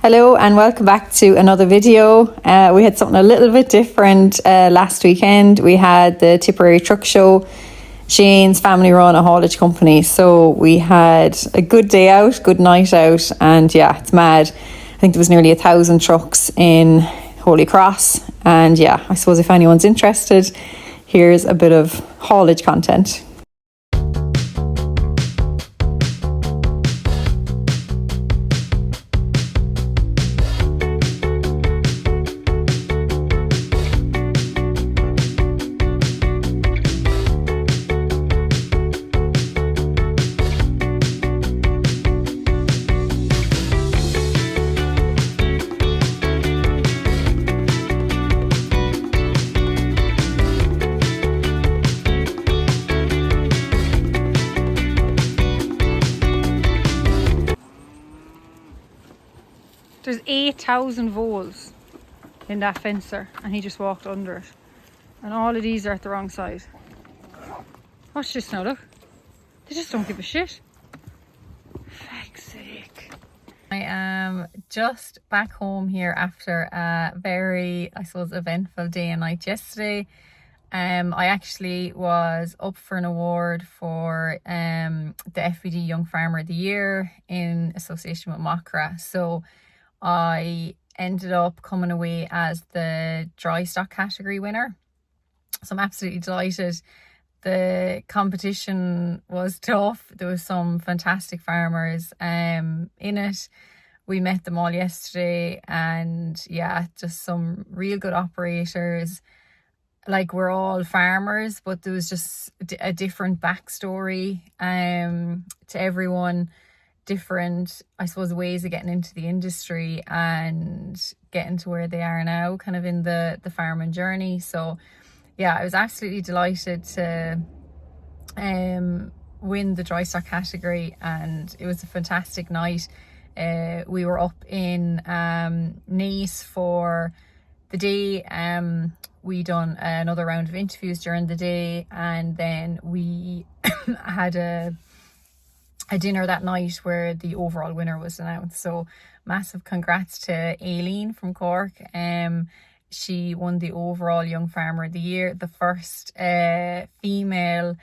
Hello and welcome back to another video. We had something a little bit different last weekend. We had the Tipperary Truck Show. Shane's family run a haulage company, so we had a good day out, good night out, and yeah, it's mad. I think there was nearly 1,000 trucks in Holy Cross, and yeah, I suppose if anyone's interested, here's a bit of haulage content. There's 8,000 voles in that fencer and he just walked under it. And all of these are at the wrong side. Watch this now, look. They just don't give a shit. Fuck's sake. I am just back home here after a very, I suppose, eventful day and night yesterday. I actually was up for an award for the FBD Young Farmer of the Year in association with Mockra. So I ended up coming away as the dry stock category winner. So I'm absolutely delighted. The competition was tough. There was some fantastic farmers in it. We met them all yesterday, and yeah, just some real good operators. Like, we're all farmers, but there was just a different backstory to everyone. Different, I suppose, ways of getting into the industry and getting to where they are now, kind of in the farming journey. So yeah, I was absolutely delighted to win the dry stock category, and it was a fantastic night. We were up in Nice for the day. We done another round of interviews during the day, and then we had a dinner that night where the overall winner was announced. So massive congrats to Aileen from Cork. She won the overall Young Farmer of the Year, the first female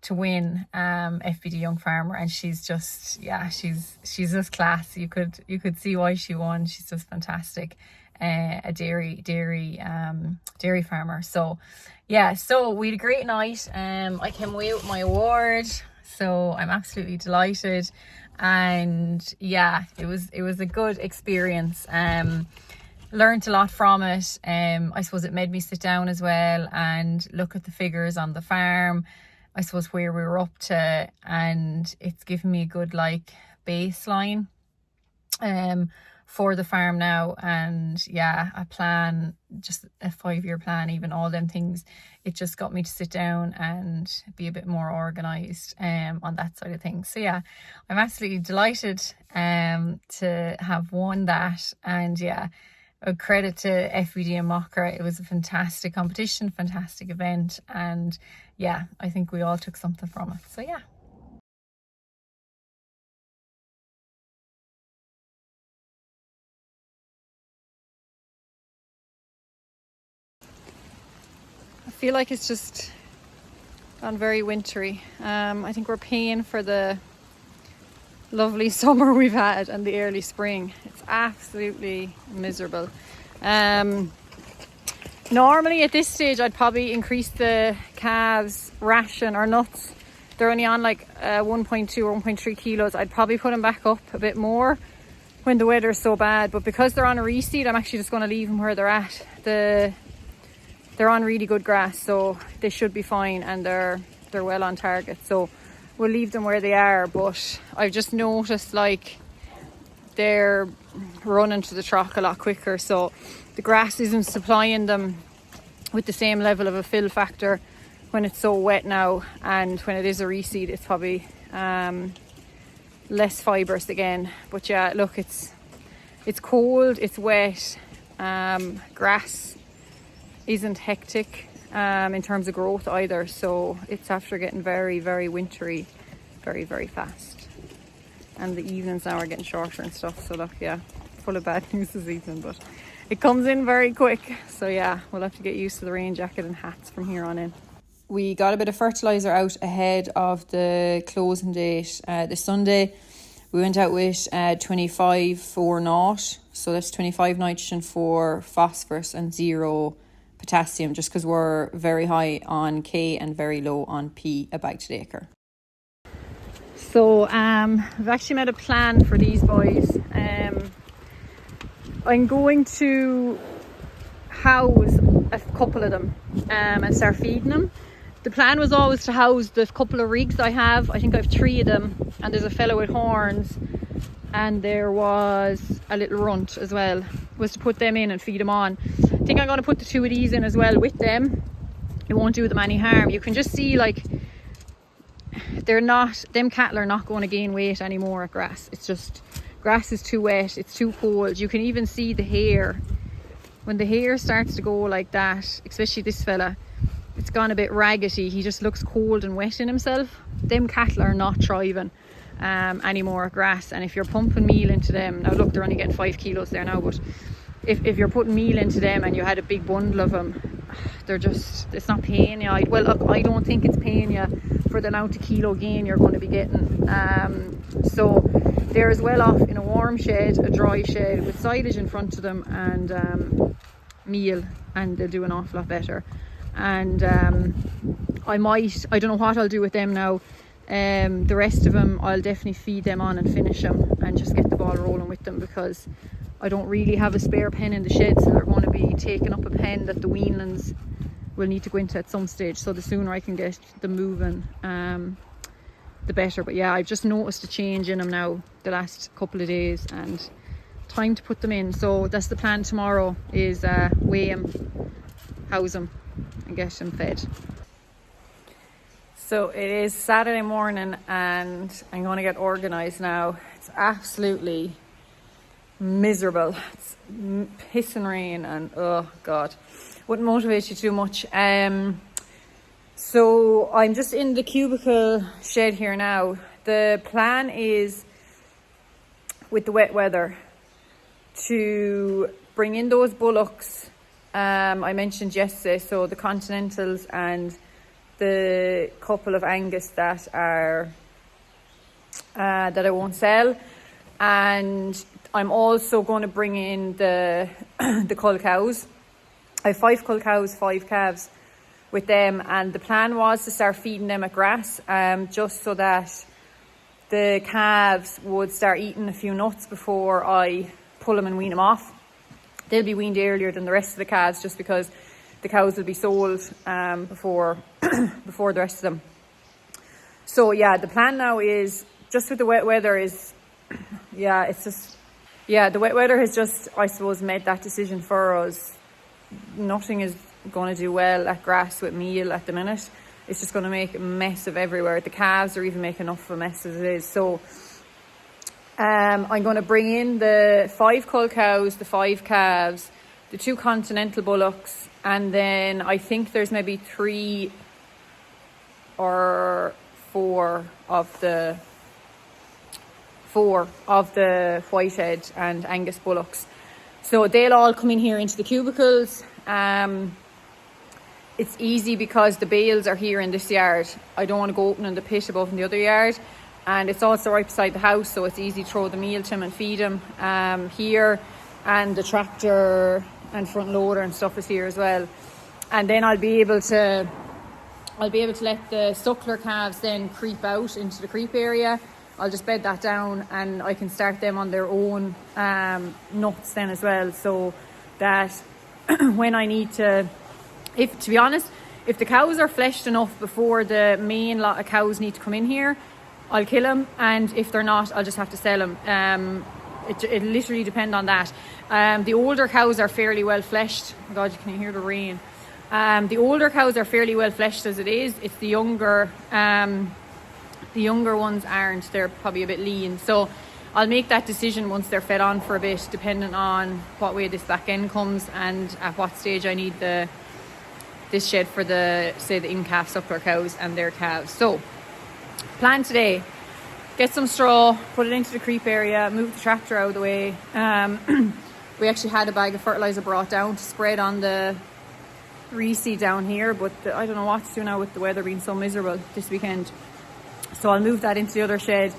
to win FBD Young Farmer, and she's just, yeah, she's just class. You could see why she won. She's just fantastic. A dairy farmer. So yeah, so we had a great night. I came away with my award. So I'm absolutely delighted, and yeah, it was a good experience. Learned a lot from it. I suppose it made me sit down as well and look at the figures on the farm, I suppose where we were up to, and it's given me a good baseline for the farm now. And yeah, a plan, just a 5-year plan, even all them things, it just got me to sit down and be a bit more organized on that side of things. So yeah, I'm absolutely delighted to have won that. And yeah, a credit to FBD and Mockra. It was a fantastic competition, fantastic event, and yeah, I think we all took something from it. So yeah. I feel like it's just gone very wintry. I think we're paying for the lovely summer we've had and the early spring. It's absolutely miserable. Normally at this stage I'd probably increase the calves ration or nuts. They're only on 1.2 or 1.3 kilos. I'd probably put them back up a bit more when the weather's so bad, but because they're on a reseed, I'm actually just going to leave them where they're at. They're on really good grass, so they should be fine, and they're well on target. So we'll leave them where they are. But I've just noticed they're running to the trough a lot quicker, so the grass isn't supplying them with the same level of a fill factor when it's so wet now. And when it is a reseed, it's probably less fibrous again. But yeah, look, it's cold, it's wet, grass isn't hectic in terms of growth either, so it's after getting very, very wintry very, very fast. And the evenings now are getting shorter and stuff, so look, yeah, full of bad news this evening, but it comes in very quick. So yeah, we'll have to get used to the rain jacket and hats from here on in. We got a bit of fertiliser out ahead of the closing date this Sunday. We went out with 25-4-0, so that's 25 nitrogen for phosphorus and 0 potassium, just because we're very high on K and very low on P a bag to acre. So I've actually made a plan for these boys. I'm going to house a couple of them and start feeding them. The plan was always to house the couple of rigs I have. I think I have 3 of them, and there's a fellow with horns, and there was a little runt as well, was to put them in and feed them on. I think I'm going to put the 2 of these in as well with them. It won't do them any harm. You can just see, like, them cattle are not going to gain weight anymore at grass. It's just, grass is too wet, it's too cold. You can even see the hair. When the hair starts to go like that, especially this fella, it's gone a bit raggedy. He just looks cold and wet in himself. Them cattle are not thriving anymore at grass. And if you're pumping meal into them, now look, they're only getting 5 kilos there now, but if you're putting meal into them and you had a big bundle of them, they're just, it's not paying you. Well, look, I don't think it's paying you for the amount of kilo gain you're going to be getting. So they're as well off in a warm shed, a dry shed with silage in front of them and meal, and they'll do an awful lot better. And I don't know what I'll do with them now. The rest of them I'll definitely feed them on and finish them and just get the ball rolling with them, because I don't really have a spare pen in the shed, so they're going to be taking up a pen that the weanlings will need to go into at some stage. So the sooner I can get them moving, the better. But yeah, I've just noticed a change in them now the last couple of days, and time to put them in. So that's the plan tomorrow, is weigh them, house them and get them fed. So it is Saturday morning and I'm going to get organised now. It's absolutely miserable. It's pissing rain and oh god, wouldn't motivate you too much. So I'm just in the cubicle shed here now. The plan is, with the wet weather, to bring in those bullocks I mentioned yesterday, so the Continentals and the couple of Angus that are that I won't sell. And I'm also going to bring in the the cull cows. I have 5 cull cows, 5 calves with them, and the plan was to start feeding them at grass, just so that the calves would start eating a few nuts before I pull them and wean them off. They'll be weaned earlier than the rest of the calves, just because the cows will be sold before before the rest of them. So yeah, the plan now is, just with the wet weather, is the wet weather has just, I suppose, made that decision for us. Nothing is going to do well at grass with meal at the minute. It's just going to make a mess of everywhere. The calves are even making enough of a mess as it is. So I'm going to bring in the 5 cull cows, the 5 calves, the 2 continental bullocks, and then I think there's maybe 3 or 4 of the Whitehead and Angus bullocks. So they'll all come in here into the cubicles. It's easy because the bales are here in this yard. I don't want to go opening the pit above in the other yard. And it's also right beside the house, so it's easy to throw the meal to them and feed them here. And the tractor and front loader and stuff is here as well. And then I'll be able to let the suckler calves then creep out into the creep area. I'll just bed that down and I can start them on their own nuts then as well, so that when I need to be honest, if the cows are fleshed enough before the main lot of cows need to come in here, I'll kill them, and if they're not, I'll just have to sell them. It literally depends on that. The older cows are fairly well fleshed. Oh God, you can hear the rain. The older cows are fairly well fleshed as it is. It's the younger ones aren't. They're probably a bit lean. So I'll make that decision once they're fed on for a bit, depending on what way this back end comes and at what stage I need this shed for the in-calf suckler cows and their calves. So plan today, get some straw, put it into the creep area, move the tractor out of the way. We actually had a bag of fertilizer brought down to spread on the reseed down here, but I don't know what to do now with the weather being so miserable this weekend. So I'll move that into the other shed.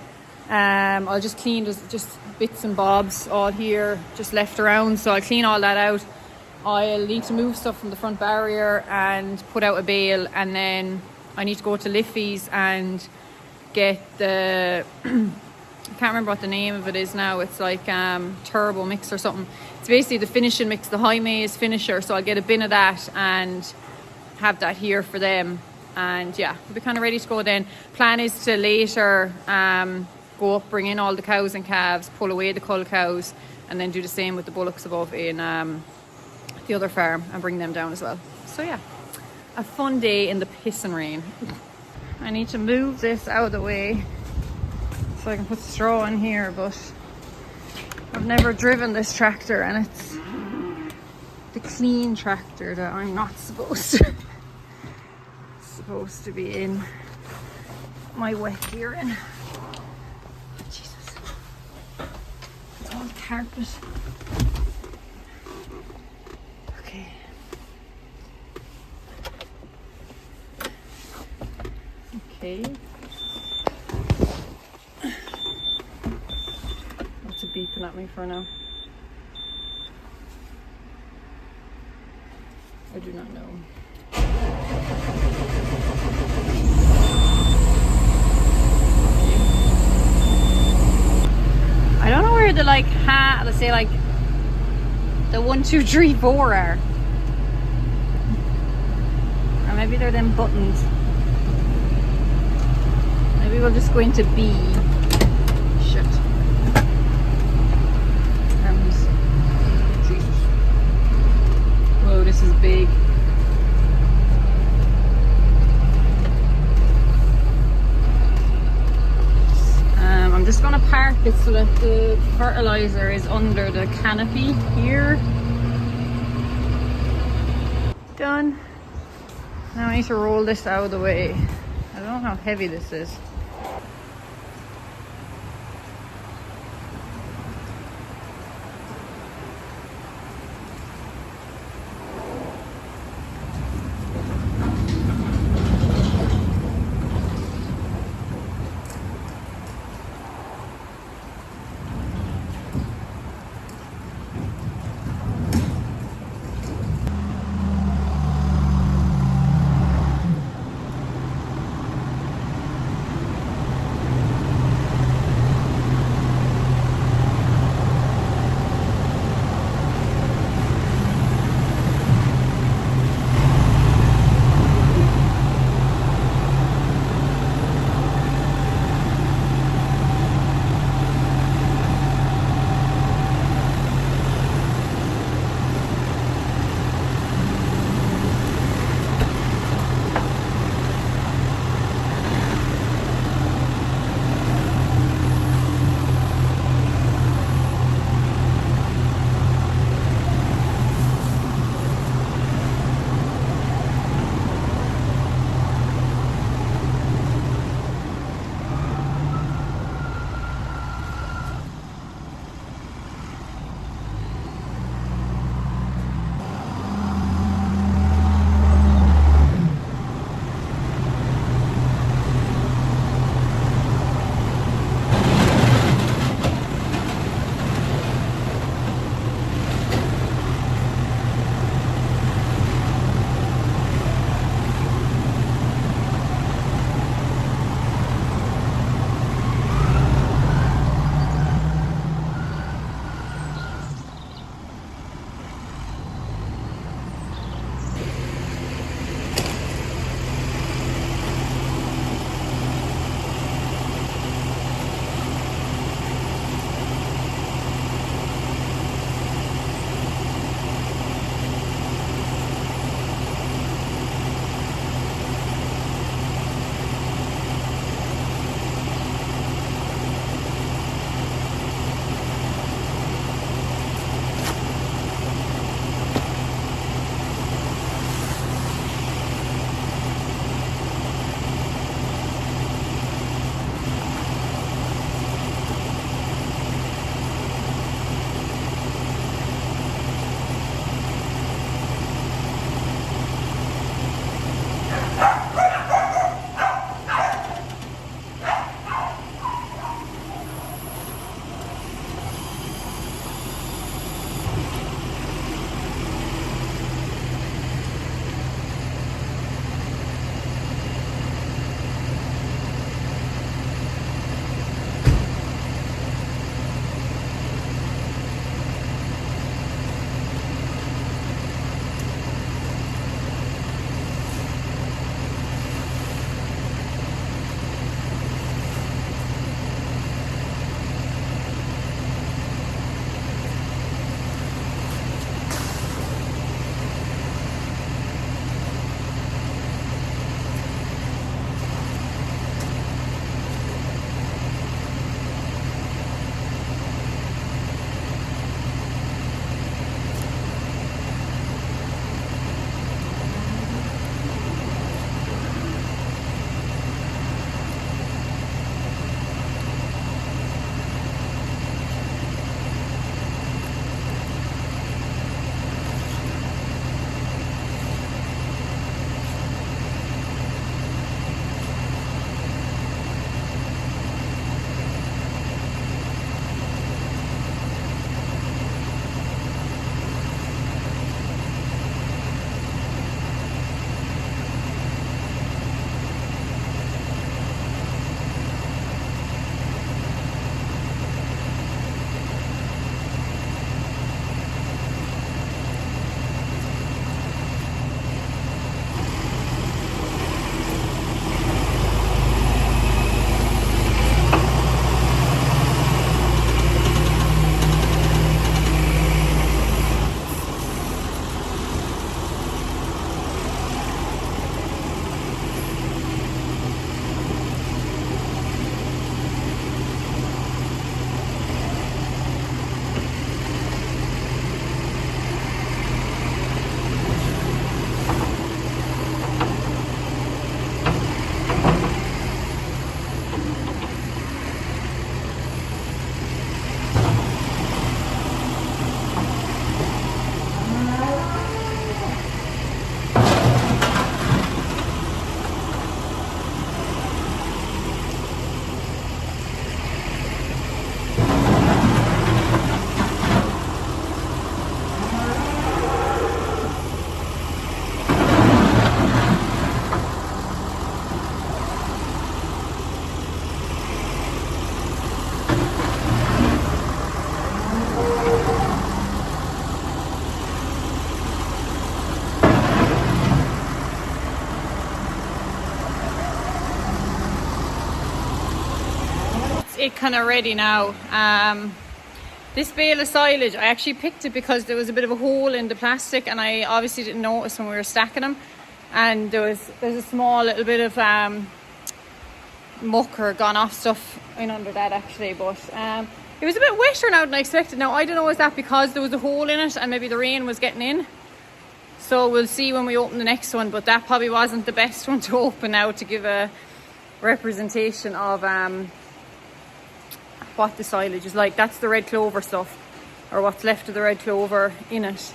I'll just clean just bits and bobs all here, just left around. So I'll clean all that out. I'll need to move stuff from the front barrier and put out a bale, and then I need to go to Liffey's and get the I can't remember what the name of it is now. It's like turbo mix or something. It's basically the finishing mix, the high maize finisher. So I'll get a bin of that and have that here for them. And yeah, we'll be kind of ready to go then. Plan is to later go up, bring in all the cows and calves, pull away the cull cows, and then do the same with the bullocks above in the other farm and bring them down as well. So yeah, a fun day in the piss and rain. I need to move this out of the way so I can put straw in here, but I've never driven this tractor, and it's the clean tractor that I'm not supposed to be in my wet gear in. Jesus, it's all carpet. Okay. Okay. What's it beeping at me for now? I do not know. I don't know where the let's say like the 1, 2, 3, 4 are. Or maybe they're them buttons. Maybe we'll just go into B. Shit. Jesus. Whoa, this is big. I'm just going to park it so that the fertilizer is under the canopy here. Done. Now I need to roll this out of the way. I don't know how heavy this is. it kind of ready now. This bale of silage, I actually picked it because there was a bit of a hole in the plastic, and I obviously didn't notice when we were stacking them. And there's a small little bit of muck or gone off stuff in under that actually, but it was a bit wetter now than I expected. Now I don't know, is that because there was a hole in it and maybe the rain was getting in? So we'll see when we open the next one, but that probably wasn't the best one to open now to give a representation of what the silage is like. That's the red clover stuff, or what's left of the red clover in it.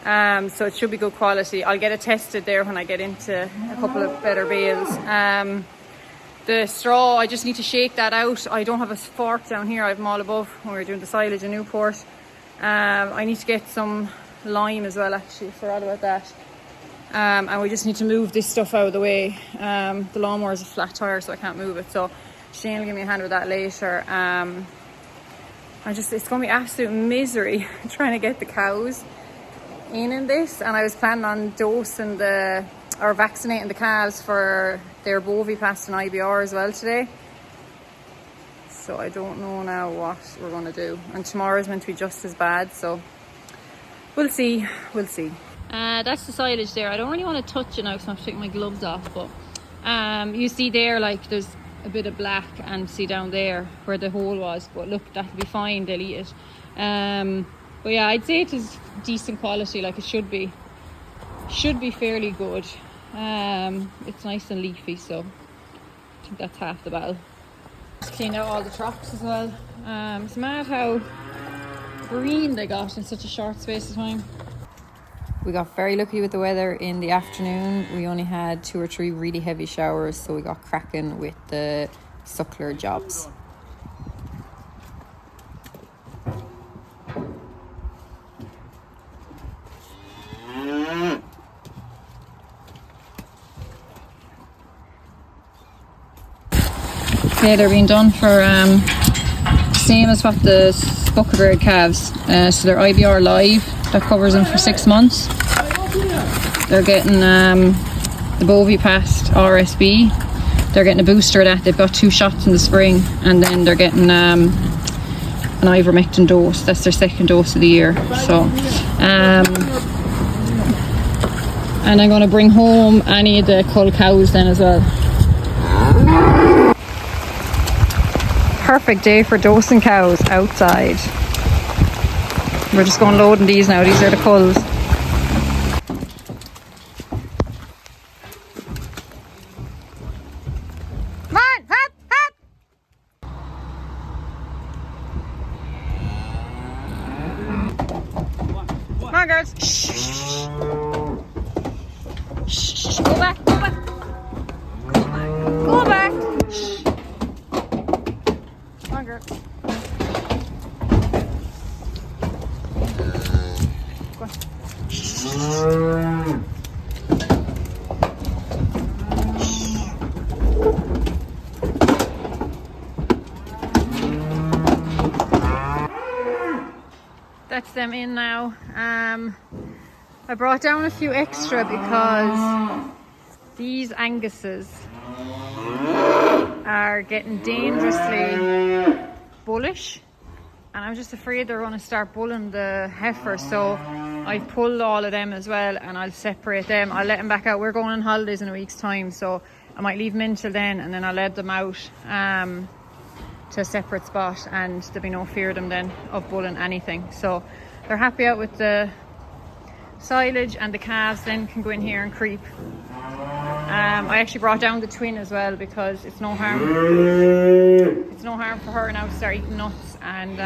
So it should be good quality. I'll get it tested there when I get into a couple of better bales. The straw, I just need to shake that out. I don't have a fork down here. I have them all above when we were doing the silage in Newport. I need to get some lime as well, actually. Forgot about that. And we just need to move this stuff out of the way. The lawnmower is a flat tire, so I can't move it. So Shane will give me a hand with that later. It's going to be absolute misery trying to get the cows in this. And I was planning on dosing or vaccinating the calves for their Bovipast and IBR as well today. So I don't know now what we're going to do. And tomorrow's meant to be just as bad, so we'll see. That's the silage there. I don't really want to touch it now because I have to take my gloves off, but you see there, like, there's a bit of black, and see down there where the hole was, but look, that'll be fine, they'll eat it. But yeah, I'd say it is decent quality, like it should be fairly good. It's nice and leafy, so I think that's half the battle. Just cleaned out all the troughs as well. It's mad how green they got in such a short space of time. We got very lucky with the weather in the afternoon. We only had 2 or 3 really heavy showers, so we got cracking with the suckler jobs. Okay, they're being done for same as what the Tipperary calves. So they're IBR live. That covers them for 6 months. They're getting the Bovipast RSB. They're getting a booster of that. They've got 2 shots in the spring, and then they're getting an ivermectin dose. That's their 2nd dose of the year. So, and I'm going to bring home any of the cull cows then as well. Perfect day for dosing cows outside. We're just going loading these now. These are the culls. Come on, hop, hop. Come on, girls. Shh. Shh. Go back. Go back. Go back. Shh. Come on, girl. That's them in now. I brought down a few extra because these Anguses are getting dangerously bullish, and I'm just afraid they're going to start bulling the heifer, so I've pulled all of them as well, and I'll separate them. I'll let them back out. We're going on holidays in a week's time, so I might leave them in till then, and then I'll let them out to a separate spot, and there'll be no fear of them then of bulling anything. So they're happy out with the silage, and the calves then can go in here and creep. I actually brought down the twin as well because it's no harm for her now to start eating nuts, and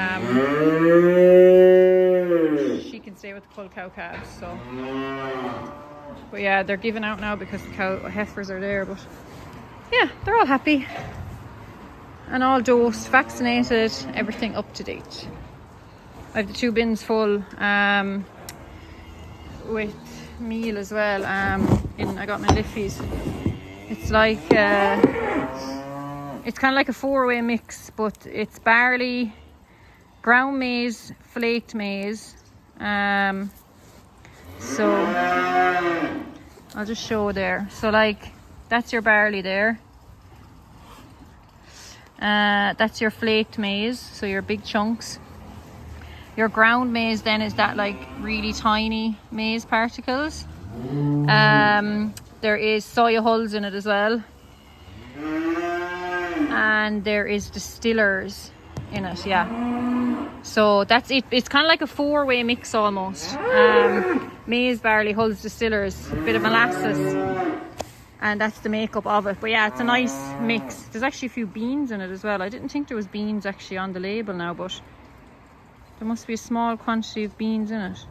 she can stay with the cull cow calves. So, but yeah, they're giving out now because the heifers are there. But yeah, they're all happy and all dosed, vaccinated, everything up to date. I have the 2 bins full with meal as well. I got my Liffey's. It's like it's kind of like a 4-way mix, but it's barley, ground maize, flaked maize. So I'll just show there. So like that's your barley there. That's your flaked maize, so your big chunks. Your ground maize then is that like really tiny maize particles. There is soya hulls in it as well. And there is distillers in it, yeah. So that's it. It's kind of like a 4-way mix almost. Maize, barley, hulls, distillers, a bit of molasses. And that's the makeup of it. But yeah, it's a nice mix. There's actually a few beans in it as well. I didn't think there was beans actually on the label now, but there must be a small quantity of beans in it.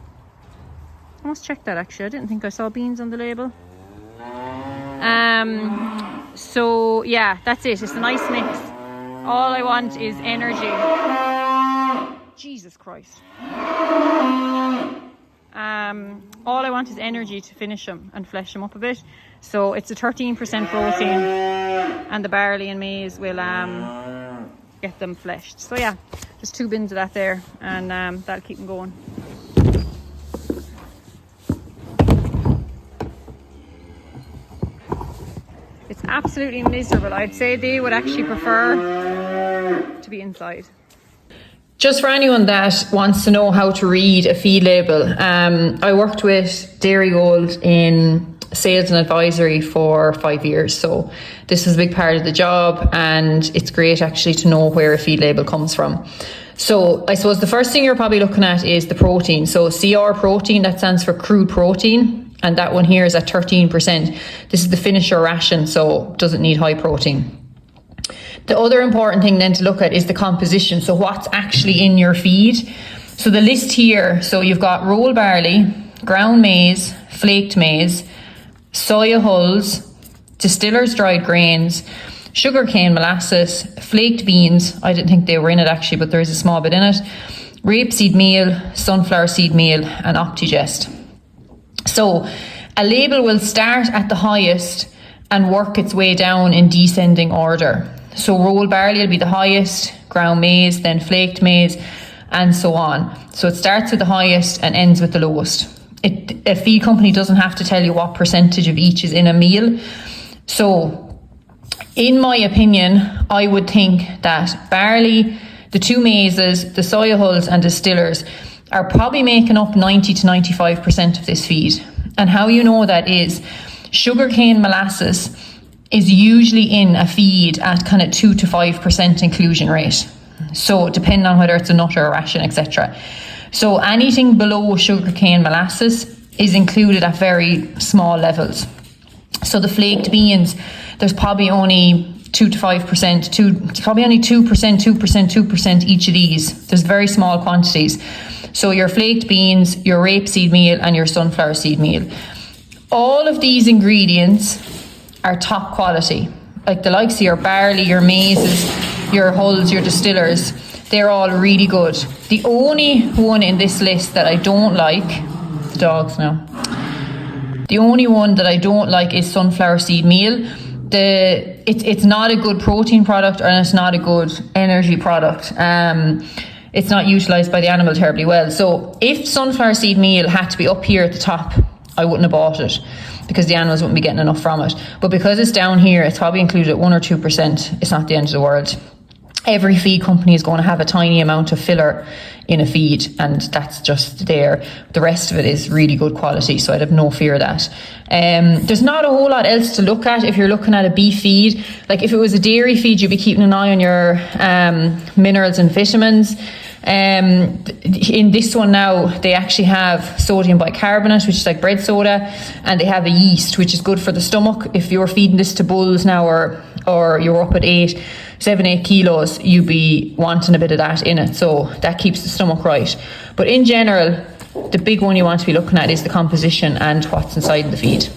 I must check that actually. I didn't think I saw beans on the label. So yeah, that's it. It's a nice mix. All I want is energy. Jesus Christ. All I want is energy to finish them and flesh them up a bit. So it's a 13% protein, and the barley and maize will get them fleshed. So yeah, just 2 bins of that there, and that'll keep them going. It's absolutely miserable. I'd say they would actually prefer to be inside. Just for anyone that wants to know how to read a feed label, I worked with Dairy Gold in sales and advisory for 5 years, so this is a big part of the job, and it's great actually to know where a feed label comes from. So I suppose the first thing you're probably looking at is the protein. So CR protein, that stands for crude protein, and that one here is at 13%. This is the finisher ration, so doesn't need high protein. The other important thing then to look at is the composition. So what's actually in your feed. So the list here, so you've got roll barley, ground maize, flaked maize, soya hulls, distillers dried grains, sugarcane molasses, flaked beans. I didn't think they were in it actually, but there is a small bit in it. Rapeseed meal, sunflower seed meal, and Optigest. So a label will start at the highest and work its way down in descending order. So roll barley will be the highest, ground maize, then flaked maize, and so on. So it starts with the highest and ends with the lowest. A feed company doesn't have to tell you what percentage of each is in a meal. So in my opinion, I would think that barley, the 2 maizes, the soya hulls and distillers are probably making up 90 to 95% of this feed. And how you know that is sugarcane molasses is usually in a feed at kind of 2 to 5% inclusion rate. So depending on whether it's a nut or a ration, etc. So anything below sugarcane molasses is included at very small levels. So the flaked beans, there's probably only 2 to 5%, probably only 2% each of these. There's very small quantities. So your flaked beans, your rapeseed meal and your sunflower seed meal. All of these ingredients are top quality. Like the likes of your barley, your maizes, your hulls, your distillers, they're all really good. The only one in this list that I don't like, the dogs now. The only one that I don't like is sunflower seed meal. It's not a good protein product, and it's not a good energy product. It's not utilised by the animal terribly well. So if sunflower seed meal had to be up here at the top, I wouldn't have bought it because the animals wouldn't be getting enough from it. But because it's down here, it's probably included at 1 or 2%. It's not the end of the world. Every feed company is going to have a tiny amount of filler in a feed, and that's just there. The rest of it is really good quality, so I'd have no fear of that. There's not a whole lot else to look at if you're looking at a beef feed. Like if it was a dairy feed, you'd be keeping an eye on your minerals and vitamins. In this one now, they actually have sodium bicarbonate, which is like bread soda, and they have a yeast, which is good for the stomach. If you're feeding this to bulls now, or you're up at 7-8 kilos, you'd be wanting a bit of that in it, so that keeps the stomach right. But in general, the big one you want to be looking at is the composition and what's inside the feed.